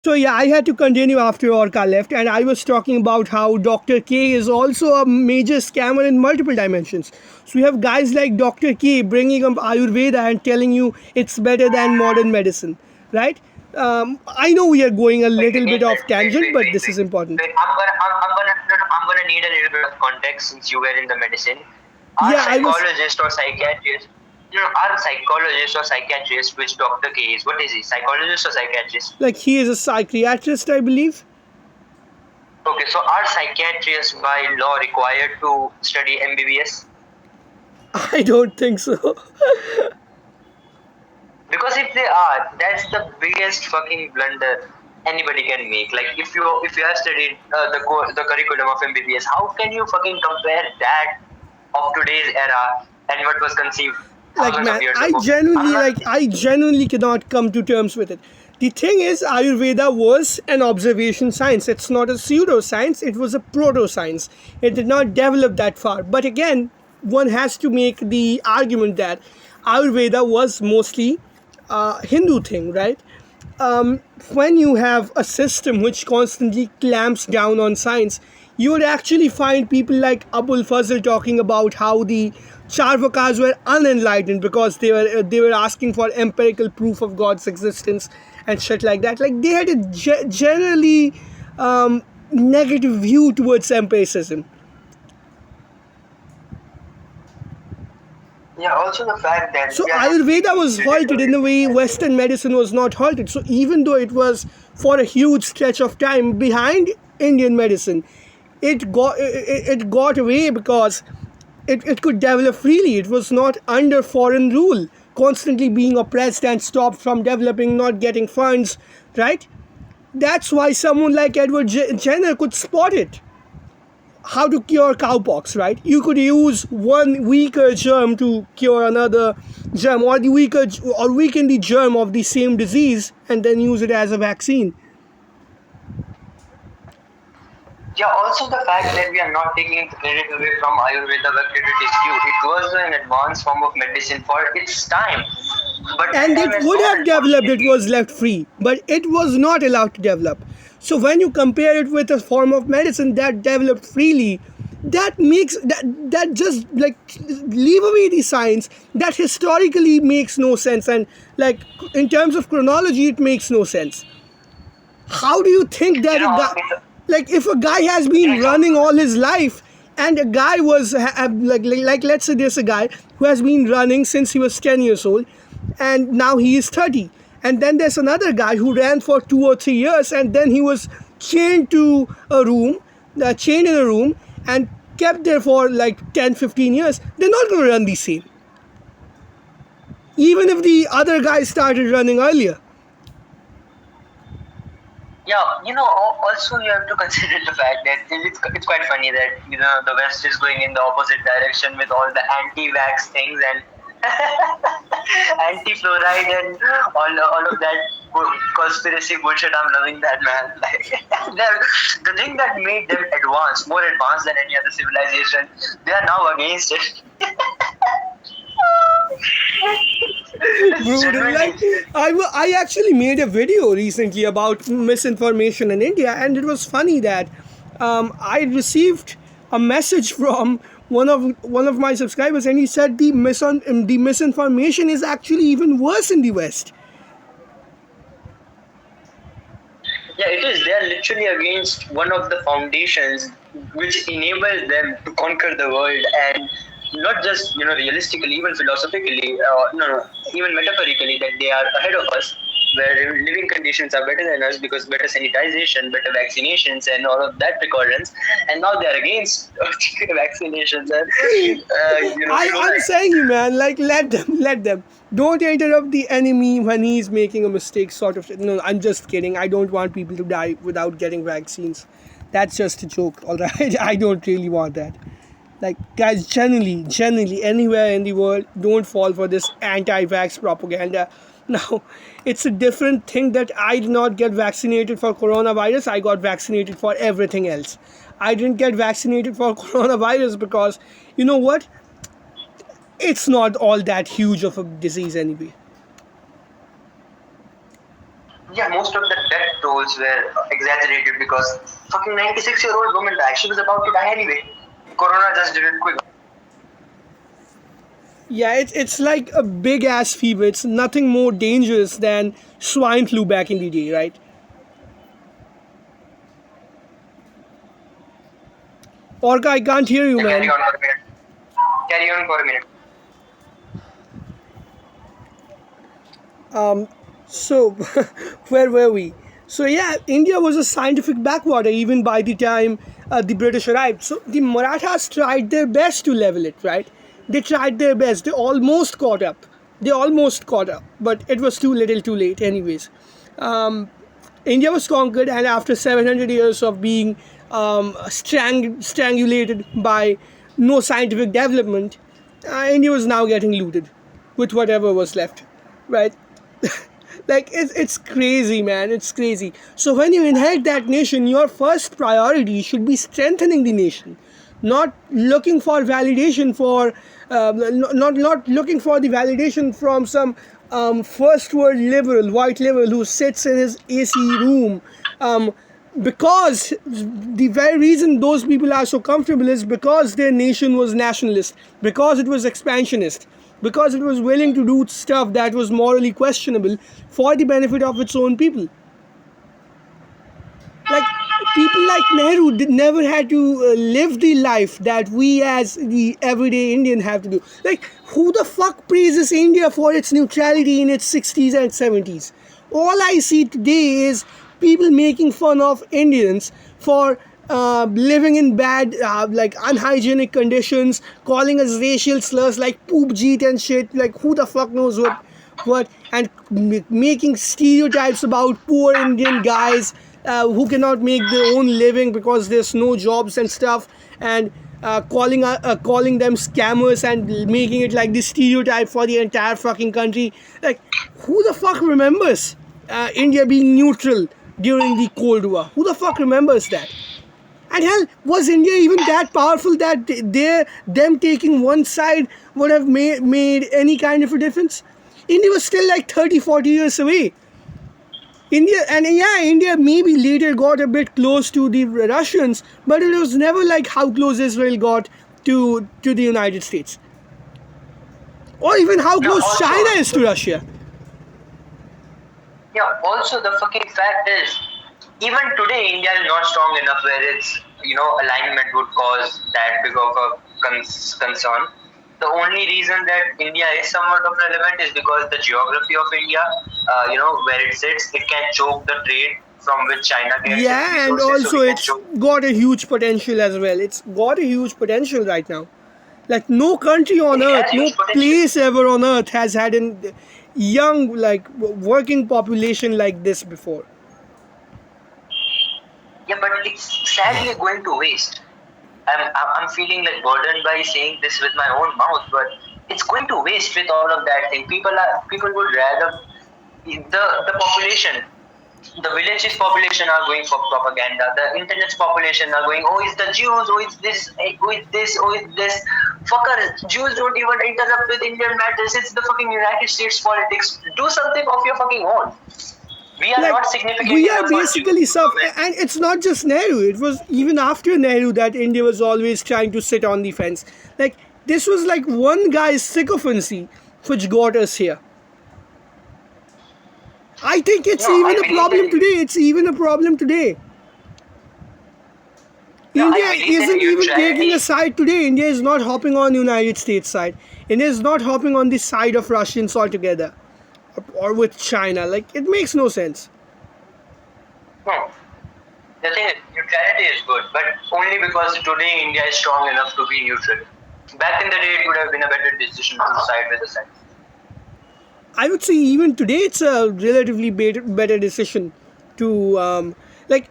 So yeah, I had to continue after Orca left, and I was talking about how Dr. K is also a major scammer in multiple dimensions. So we have guys like Dr. K bringing up Ayurveda and telling you it's better than modern medicine, right? I know we are going a Wait, little bit again, off wait, tangent, wait, but wait, this wait. is important. Wait, I'm gonna need a little bit of context since you were in the medicine. Our Yeah, I was psychologist or psychiatrist, our psychologist or psychiatrist, which Doctor K is, what is he? Psychologist or psychiatrist? like he is a psychiatrist, I believe. Okay, so are psychiatrists by law required to study MBBS? I don't think so. Because if they are, that's the biggest fucking blunder anybody can make. Like if you have studied the curriculum of MBBS, how can you fucking compare that of today's era and what was conceived Like thousands of man, years I ago? I'm genuinely not. I genuinely cannot come to terms with it. The thing is, Ayurveda was an observation science. It's not a pseudoscience, it was a proto science. It did not develop that far, but again, one has to make the argument that Ayurveda was mostly a Hindu thing, right? When you have a system which constantly clamps down on science, you would actually find people like Abul Fazl talking about how the Charvakas were unenlightened because they were asking for empirical proof of God's existence and shit like that. Like they had a generally negative view towards empiricism. Yeah, also the fact that So we are not Ayurveda taking was credit halted for in it a way as well. Western medicine was not halted. So even though it was for a huge stretch of time behind Indian medicine, it got away because it could develop freely. It was not under foreign rule, constantly being oppressed and stopped from developing, not getting funds, right? That's why someone like Edward Jenner could spot it. How to cure cowpox, right? You could use one weaker germ to cure another germ, or the weaker or weaken the germ of the same disease and then use it as a vaccine. Yeah, also the fact that we are not taking credit away from Ayurveda where credit is due. It was an advanced form of medicine for its time, but that And time it has would gone, have developed, it unfortunately. was left free, but it was not allowed to develop. So when you compare it with a form of medicine that developed freely, that makes that just like leave away the science, that historically makes no sense, and like in terms of chronology it makes no sense. How do you think that You a know, guy, like if a guy has been it's running all his life, and a guy was like let's say there's a guy who has been running since he was 10 years old, and now he is 30, and then there's another guy who ran for 2 or 3 years, and then he was chained to a room, chained in a room, and kept there for like 10, 15 years. They're not going to run the same, even if the other guy started running earlier. yeah, also you have to consider the fact that it's quite funny that the West is going in the opposite direction with all the anti-vax things and anti-fluoride and all of that conspiracy bullshit. I'm loving that, man. Like the thing that made them advanced, more advanced than any other civilization, they are now against it. It's Brutal. genuinely. Like I actually made a video recently about misinformation in India, and it was funny that I received a message from one of my subscribers, and he said the misinformation is actually even worse in the West. Yeah, it is. They are literally against one of the foundations which enabled them to conquer the world, and not just realistically, even philosophically, no, even metaphorically, that they are ahead of us, where living conditions are better than us because better sanitization, better vaccinations, and all of that precautions, and now they are against vaccinations and I'm fluoride. saying you, man, like let them, let them. Don't interrupt the enemy when he's making a mistake, sort of. No, I'm just kidding. I don't want people to die without getting vaccines. That's just a joke, all right? I don't really want that. Like, guys, generally, anywhere in the world, don't fall for this anti-vax propaganda. Now, it's a different thing that I did not get vaccinated for coronavirus. I got vaccinated for everything else. I didn't get vaccinated for coronavirus because, you know what? It's not all that huge of a disease anyway. Yeah, most of the death tolls were exaggerated because fucking 96-year-old woman died. She was about to die anyway. Corona just did it quick. Yeah, it's like a big ass fever. It's nothing more dangerous than swine flu back in the day, right? Orca, I can't hear you, Yeah, carry man. on for a minute. Carry on for a minute. So, where were we? So, yeah, India was a scientific backwater even by the time the British arrived. So, the Marathas tried their best to level it, right? They tried their best. They almost caught up. They almost caught up, but it was too little too late, anyways. India was conquered, and after 700 years of being strangulated by no scientific development, India was now getting looted with whatever was left, right? Like it's crazy, man. It's crazy. So when you inherit that nation, your first priority should be strengthening the nation, not looking for validation for not looking for the validation from some first world liberal, white liberal who sits in his AC room. Because the very reason those people are so comfortable is because their nation was nationalist, because it was expansionist, because it was willing to do stuff that was morally questionable for the benefit of its own people. Like people like Nehru never had to live the life that we as the everyday Indian have to do. Like who the fuck praises India for its neutrality in its 60s and 70s? All I see today is people making fun of Indians for living in bad, like unhygienic conditions, calling us racial slurs like poop jeet and shit. Like who the fuck knows what, and making stereotypes about poor Indian guys who cannot make their own living because there's no jobs and stuff, and calling them scammers and making it like the stereotype for the entire fucking country. Like, who the fuck remembers India being neutral during the Cold War? Who the fuck remembers that? And hell, was India even that powerful that them taking one side would have made any kind of a difference? India was still like 30, 40 years away. India maybe later got a bit close to the Russians, but it was never like how close Israel got to the United States, or even how No, close China also, is to Russia. yeah, also the fucking fact is, even today India is not strong enough where its alignment would cause that big of a concern. The only reason that India is somewhat of relevant is because the geography of India, where it sits, it can choke the trade from which China gets its Yeah, and resources. So also we can it's choke. got a huge potential as well. It's got a huge potential right now. Like no country on It earth, has no huge potential. place ever on earth has had an young like working population like this before. Yeah, but it's sadly going to waste. I'm feeling like burdened by saying this with my own mouth, but it's going to waste with all of that thing. People would rather the population, the villages population are going for propaganda. The internet's population are going, oh, it's the Jews, oh, it's this, oh, it's this, oh, it's this. Fuckers, Jews don't even interrupt with Indian matters. It's the fucking United States politics. Do something of your fucking own. We are Like not significant we are enough for Jews basically to come in. and it's not just Nehru. It was even after Nehru that India was always trying to sit on the fence. Like this was like one guy's sycophancy which got us here. I think it's No, I even a believe problem that. today. It's even a problem today. No, I India believe that isn't even taking a neutrality. side today. India is not hopping on United States side. India is not hopping on the side of Russians altogether, or with China. Like it makes no sense. No, the thing is, neutrality is good, but only because today India is strong enough to be neutral. Back in the day, it would have been a better decision to side with the side. I would say even today it's a relatively better decision to like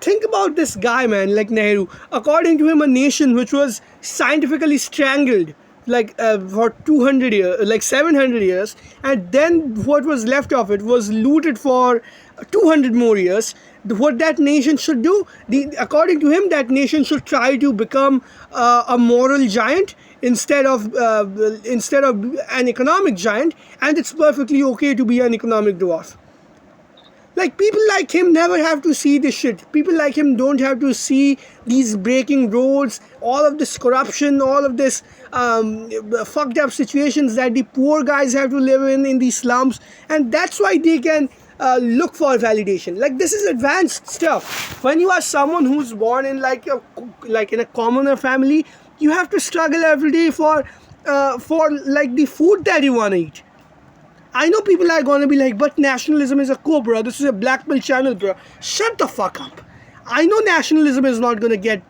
think about this guy, man, like Nehru. According to him, a nation which was scientifically strangled like for 200 years, like 700 years, and then what was left of it was looted for 200 more years. What that nation should do, according to him, that nation should try to become a moral giant instead of an economic giant, and it's perfectly okay to be an economic dwarf. Like people like him never have to see this shit. People like him don't have to see these breaking roads, all of this corruption, all of this fucked up situations that the poor guys have to live in these slums, and that's why they can look for validation. Like this is advanced stuff. When you are someone who's born in like in a commoner family, you have to struggle every day for like the food that you want to eat. I know people are gonna be like, but nationalism is a cobra. This is a black pill channel, bro. Shut the fuck up. I know nationalism is not gonna get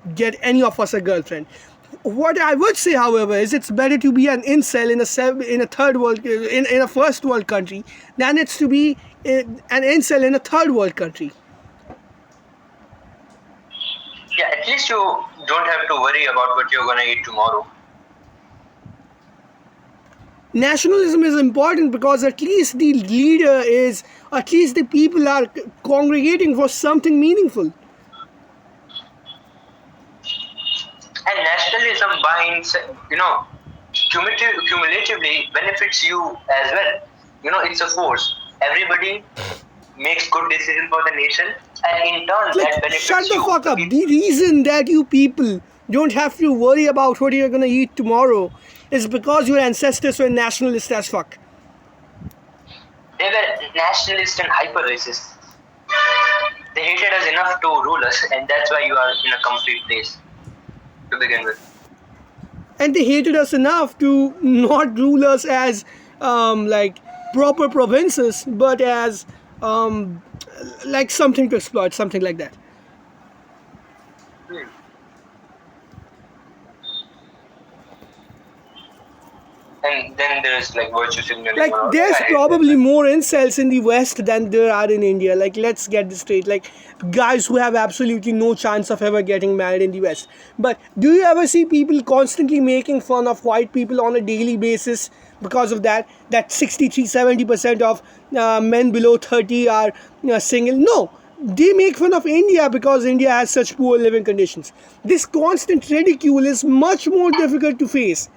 any of us a girlfriend. What I would say, however, is it's better to be an incel in a third world in a first world country than it's to be an incel in a third world country. Yeah, at least you don't have to worry about what you're gonna eat tomorrow. Nationalism is important because at least at least the people are congregating for something meaningful. And nationalism binds, cumulatively benefits you as well. It's a force. Everybody makes good decisions for the nation, and in turn that benefits Shut the you. fuck up. The reason that you people don't have to worry about what you're gonna eat tomorrow is because your ancestors were nationalist as fuck. They were nationalist and hyper racist. They hated us enough to rule us, and that's why you are in a comfy place to begin with. And they hated us enough to not rule us as like proper provinces, but as like something to exploit, something like that. And then there's like virtue signaling. Like there's probably more incels in the West than there are in India. Like let's get this straight. Like guys who have absolutely no chance of ever getting married in the West. But do you ever see people constantly making fun of white people on a daily basis because of that? That 63-70% of men below 30 are single. No. They make fun of India because India has such poor living conditions. This constant ridicule is much more difficult to face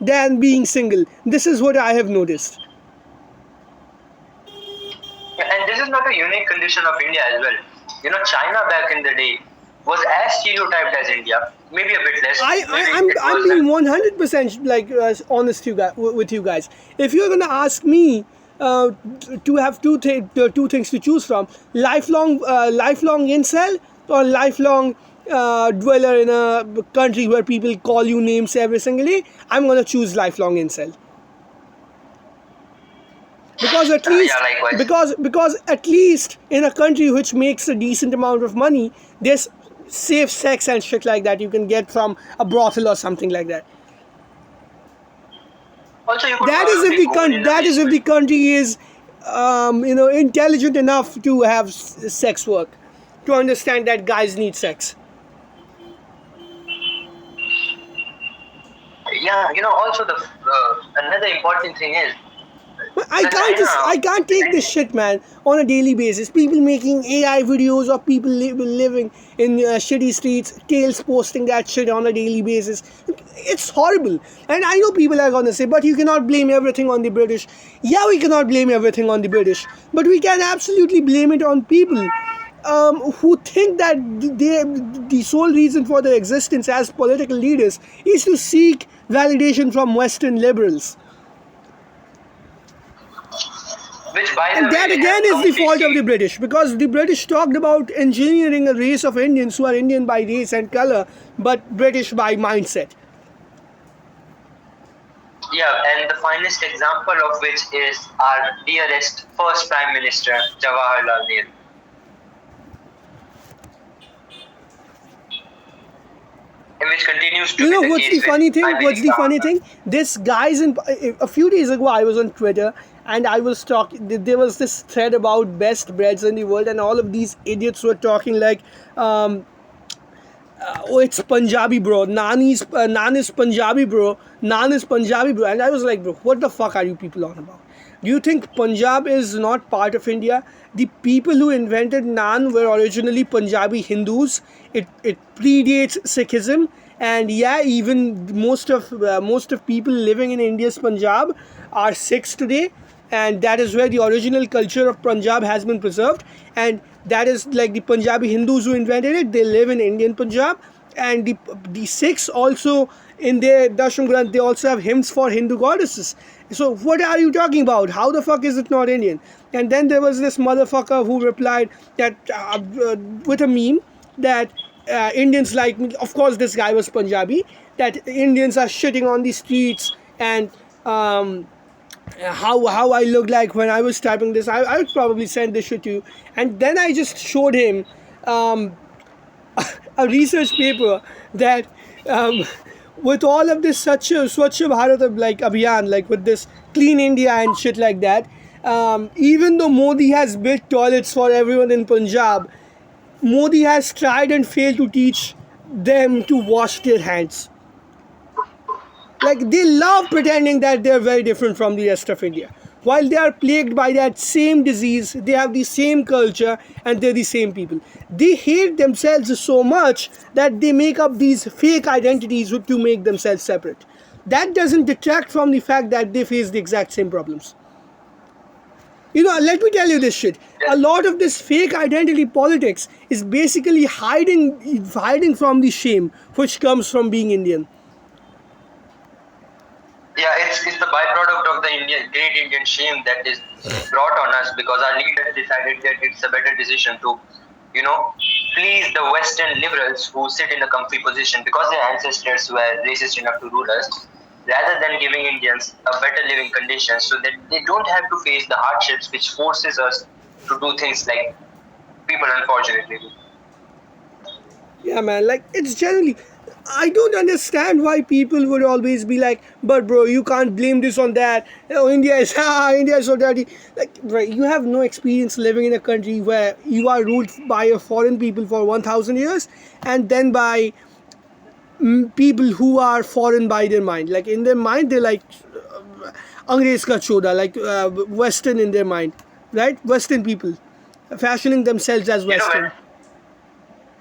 than being single. This is what I have noticed. And this is not a unique condition of India as well. China back in the day was as stereotyped as India, maybe a bit less. I'm being 100% like honest with you guys. If you're gonna ask me to have two things to choose from, lifelong incel or lifelong dweller in a country where people call you names every single day, I'm gonna choose lifelong incel. Because at least, because at least in a country which makes a decent amount of money, there's safe sex and shit like that you can get from a brothel or something like that. Also, you could That is if the country is intelligent enough to have sex work, to understand that guys need sex. Yeah, also the another important thing is I can't take this shit, man, on a daily basis. People making AI videos of people living in shitty streets, Tales posting that shit on a daily basis. It's horrible. And I know people are gonna say, but you cannot blame everything on the British. Yeah, we cannot blame everything on the British, but we can absolutely blame it on people who think that the sole reason for their existence as political leaders is to seek validation from Western liberals. And that again is the fault of the British, because the British talked about engineering a race of Indians who are Indian by race and color, but British by mindset. Yeah, and the finest example of which is our dearest first Prime Minister, Jawaharlal Nehru. And which continues to be what's the funny thing? What's the funny thing? This guy's a few days ago, I was on Twitter and I was talking. There was this thread about best breads in the world, and all of these idiots were talking like, "Oh, it's Punjabi, bro. Naan is Punjabi, bro. Naan is Punjabi, bro." And I was like, "Bro, what the fuck are you people on about? Do you think Punjab is not part of India? The people who invented naan were originally Punjabi Hindus. It predates Sikhism, and yeah, even most of people living in India's Punjab are Sikhs today. and that is where the original culture of Punjab has been preserved, and that is like the Punjabi Hindus who invented it. They live in Indian Punjab, and the Sikhs also in their Dasham Granth they also have hymns for Hindu goddesses. So what are you talking about? How the fuck is it not Indian? And then there was this motherfucker who replied that with a meme that Indians like me. Of course, this guy was Punjabi. That Indians are shitting on the streets and how I looked like when I was typing this. I would probably send this shit to you. And then I just showed him um, a research paper that with all of this Swachh Bharat like Abhiyan, like with this Clean India and shit like that, even though Modi has built toilets for everyone in Punjab, Modi has tried and failed to teach them to wash their hands. Like they love pretending that they're very different from the rest of India. While they are plagued by that same disease, they have the same culture and they're the same people. They hate themselves so much that they make up these fake identities to make themselves separate. That doesn't detract from the fact that they face the exact same problems. You know, let me tell you this shit. A lot of this fake identity politics is basically hiding from the shame which comes from being Indian. Yeah, it's the byproduct of the great Indian shame that is brought on us because our leaders decided that it's a better decision to, please the Western liberals who sit in a comfy position because their ancestors were racist enough to rule us, rather than giving Indians a better living conditions so that they don't have to face the hardships which forces us to do things like people unfortunately do. Yeah, man, like it's generally. I don't understand why people would always be like, but bro, you can't blame this on that. Oh, India is so dirty. Like, right, you have no experience living in a country where you are ruled by a foreign people for 1,000 years and then by people who are foreign by their mind. Like, in their mind, they're like, Angrez ka choda, like Western in their mind, right? Western people, fashioning themselves as Western.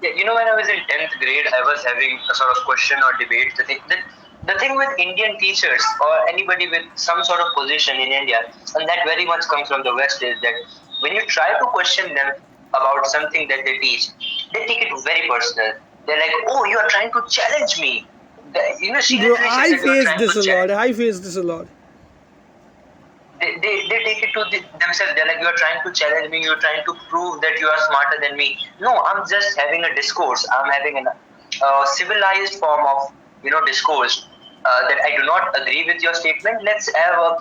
When I was in 10th grade, I was having a sort of question or debate. The thing with Indian teachers or anybody with some sort of position in India, and that very much comes from the West, is that when you try to question them about something that they teach, they take it very personal. They're like, oh, you are trying to challenge me. Bro, I face this a lot. They take it to themselves. They're like, you are trying to challenge me, you're trying to prove that you are smarter than me. No, I'm just having a discourse. I'm having a civilized form of discourse that I do not agree with your statement. Let's have a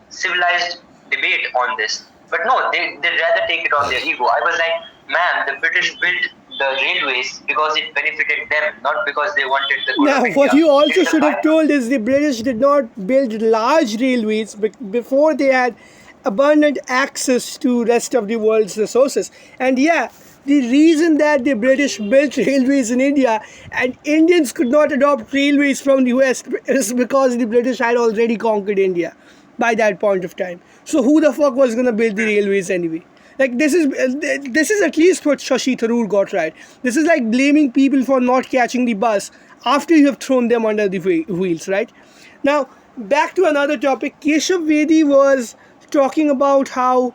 civilized debate on this. But no, they'd rather take it on their ego. I was like, man, the British built the railways because it benefited them, not because they wanted the good of India. What you also should have told is the British did not build large railways before they had abundant access to rest of the world's resources. And yeah, the reason that the British built railways in India and Indians could not adopt railways from the West is because the British had already conquered India by that point of time. So who the fuck was going to build the railways anyway? Like this is at least what Shashi Tharoor got right. This is like blaming people for not catching the bus after you have thrown them under the wheels, right? Now, back to another topic. Keshav Vedi was talking about how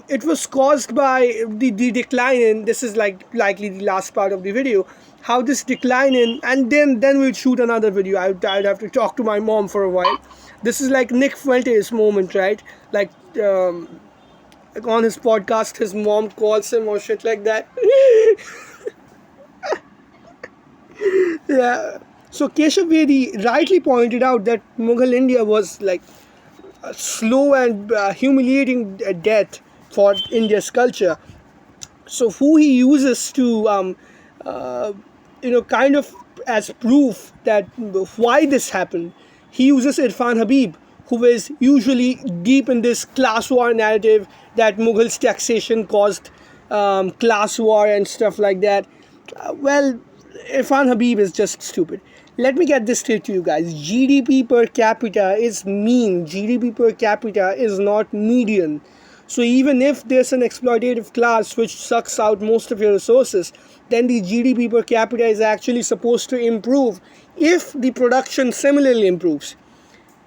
it was caused by the decline in, this is like likely the last part of the video, how this decline in, and then we'll shoot another video. I'd have to talk to my mom for a while. This is like Nick Fuentes moment, right? Like on his podcast, his mom calls him or shit like that. Yeah. So Keshav Vedi rightly pointed out that Mughal India was like a slow and humiliating death for India's culture. So who he uses to, kind of as proof that why this happened, he uses Irfan Habib, who is usually deep in this class war narrative that Mughals taxation caused class war and stuff like that. Well, Irfan Habib is just stupid. Let me get this straight to you guys. GDP per capita is mean. GDP per capita is not median. So even if there's an exploitative class which sucks out most of your resources, then the GDP per capita is actually supposed to improve if the production similarly improves.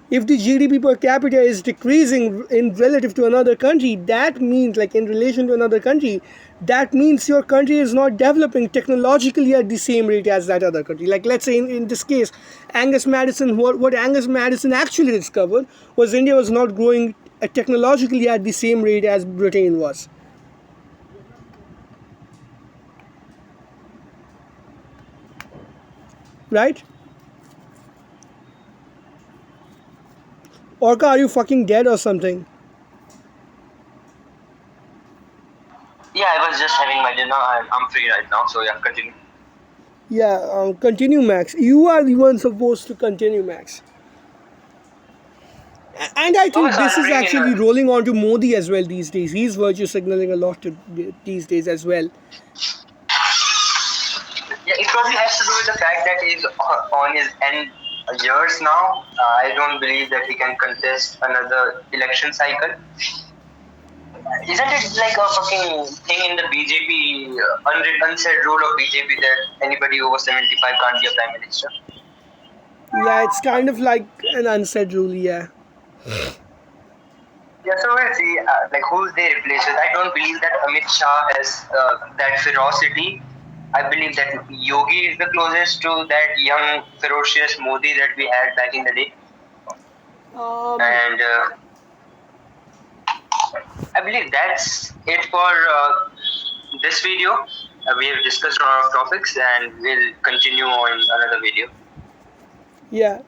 If the GDP per capita is decreasing in relative to another country, that means, like in relation to another country, that means your country is not developing technologically at the same rate as that other country. Like let's say in this case, Angus Madison, what Angus Madison actually discovered was India was not growing technologically at the same rate as Britain was. Right? Orca, are you fucking dead or something? Yeah, I was just having my dinner and I'm free right now, so yeah, continue. Yeah, continue, Max. You are the one supposed to continue, Max. And I think Okay, so this I'll is bring in actually rolling on to Modi as well these days. He's virtue signaling a lot these days as well. yeah, it probably has to do with the fact that he's on his end years now. I don't believe that he can contest another election cycle. Isn't it like a fucking thing in the BJP, unsaid rule of BJP that anybody over 75 can't be a prime minister? Yeah, it's kind of like an unsaid rule, yeah. Yeah, so we'll see, like who they replace with. I don't believe that Amit Shah has that ferocity. I believe that Yogi is the closest to that young, ferocious Modi that we had back in the day. And I believe that's it for this video. We have discussed a lot of topics and we'll continue on another video. Yeah.